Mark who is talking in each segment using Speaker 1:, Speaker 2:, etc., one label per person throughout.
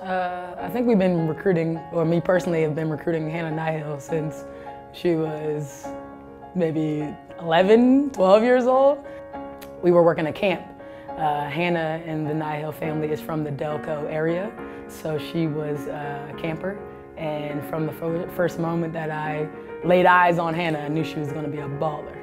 Speaker 1: I think we've been recruiting, or me personally have been recruiting Hannah Nihill since she was maybe 11, 12 years old. We were working a camp. Hannah and the Nihill family is from the Delco area, so she was a camper. And from the first moment that I laid eyes on Hannah, I knew she was going to be a baller.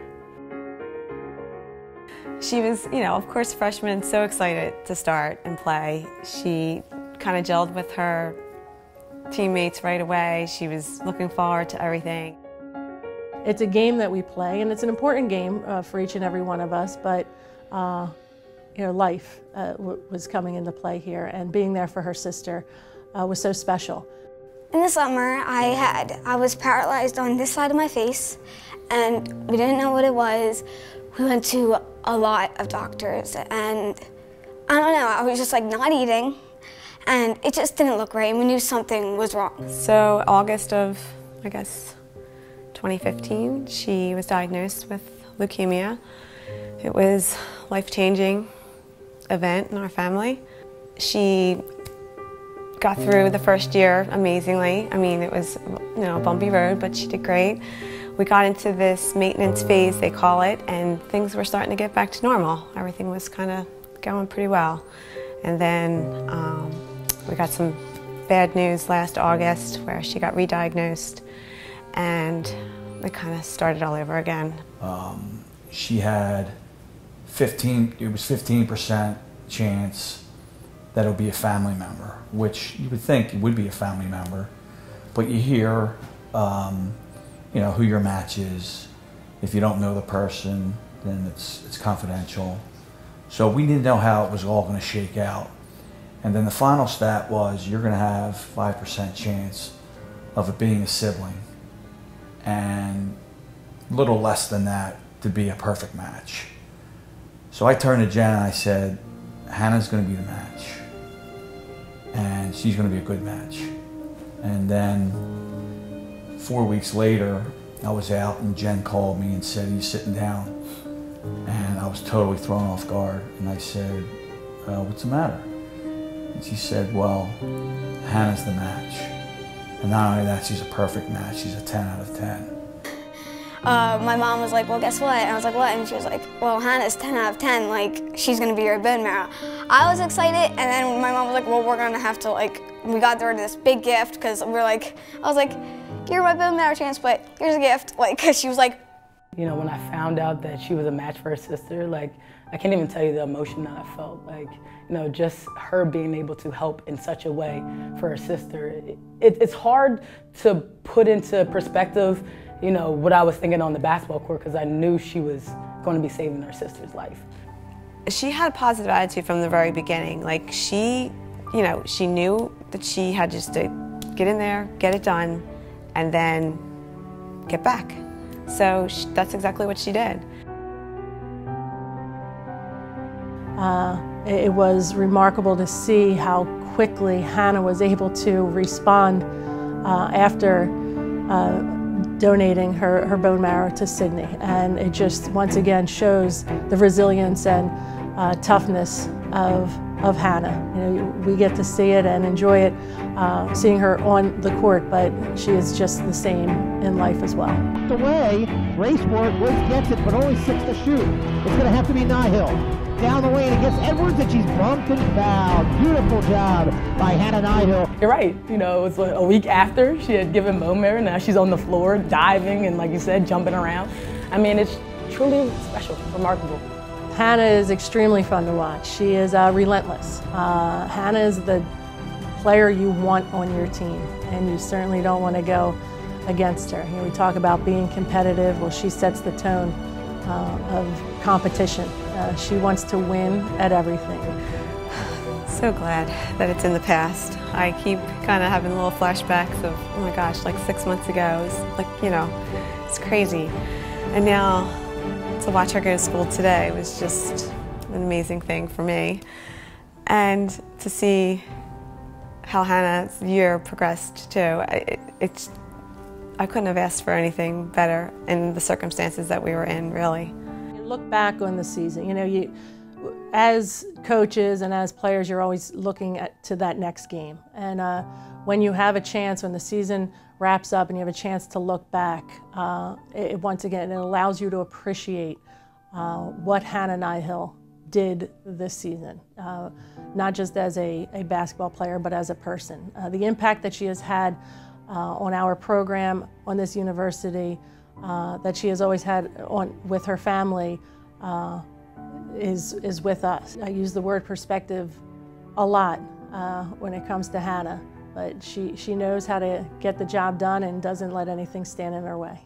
Speaker 2: She was, of course, freshman, so excited to start and play. She kind of gelled with her teammates right away. She was looking forward to everything.
Speaker 3: It's a game that we play, and it's an important game for each and every one of us, but life was coming into play here, and being there for her sister was so special.
Speaker 4: In the summer, I was paralyzed on this side of my face, and we didn't know what it was. We went to a lot of doctors, and I don't know, I was just like not eating, and it just didn't look right, and we knew something was wrong.
Speaker 2: So August of, I guess, 2015, she was diagnosed with leukemia. It was a life-changing event in our family. She got through the first year amazingly. I mean, it was a bumpy road, but she did great. We got into this maintenance phase, they call it, and things were starting to get back to normal. Everything was kind of going pretty well. And then we got some bad news last August where she got re-diagnosed, and it kind of started all over again.
Speaker 5: She had 15% chance that it would be a family member, which you would think it would be a family member, but you hear who your match is. If you don't know the person, then it's confidential. So we didn't know how it was all going to shake out. And then the final stat was you're going to have 5% chance of it being a sibling, and a little less than that to be a perfect match. So I turned to Jen and I said, Hannah's going to be the match, and she's going to be a good match. And then 4 weeks later, I was out and Jen called me and said, he's sitting down. And I was totally thrown off guard. And I said, what's the matter? And she said, well, Hannah's the match. And not only that, she's a perfect match. She's a 10 out of 10.
Speaker 4: My mom was like, well, guess what? And I was like, what? And she was like, well, Hannah's 10 out of 10. Like, she's going to be your bone marrow. I was excited, and then my mom was like, well, we're going to have to, we got her this big gift, because I was like, you're my bone marrow chance, but here's a gift. Because she was like.
Speaker 1: When I found out that she was a match for her sister, I can't even tell you the emotion that I felt. Just her being able to help in such a way for her sister. It's hard to put into perspective what I was thinking on the basketball court, because I knew she was going to be saving her sister's life.
Speaker 2: She had a positive attitude from the very beginning. She knew that she had just to get in there, get it done, and then get back. So that's exactly what she did.
Speaker 3: It was remarkable to see how quickly Hannah was able to respond after donating her bone marrow to Sydney. And it just once again shows the resilience and toughness of Hannah. We get to see it and enjoy it, seeing her on the court, but she is just the same in life as well.
Speaker 6: Away, Raceward, Woods gets it, but only 6 to shoot. It's going to have to be Nihill. Down the lane against Edwards, and she's bumped and fouled. Beautiful job by Hannah Nihill.
Speaker 1: You're right. It was a week after she had given bone marrow. Now she's on the floor diving and, like you said, jumping around. I mean, it's truly special, remarkable.
Speaker 3: Hannah is extremely fun to watch. She is relentless. Hannah is the player you want on your team, and you certainly don't want to go against her. We talk about being competitive. Well, she sets the tone of competition. She wants to win at everything.
Speaker 2: So glad that it's in the past. I keep kind of having little flashbacks of, oh my gosh, 6 months ago. It was it's crazy. And now to watch her go to school today was just an amazing thing for me. And to see how Hannah's year progressed too, I couldn't have asked for anything better in the circumstances that we were in, really.
Speaker 3: You look back on the season, as coaches and as players, you're always looking to that next game. And when you have a chance, when the season wraps up and you have a chance to look back, once again, it allows you to appreciate what Hannah Nihill did this season, not just as a basketball player, but as a person. The impact that she has had on our program, on this university, that she has always had with her family, is with us. I use the word perspective a lot when it comes to Hannah, but she knows how to get the job done and doesn't let anything stand in her way.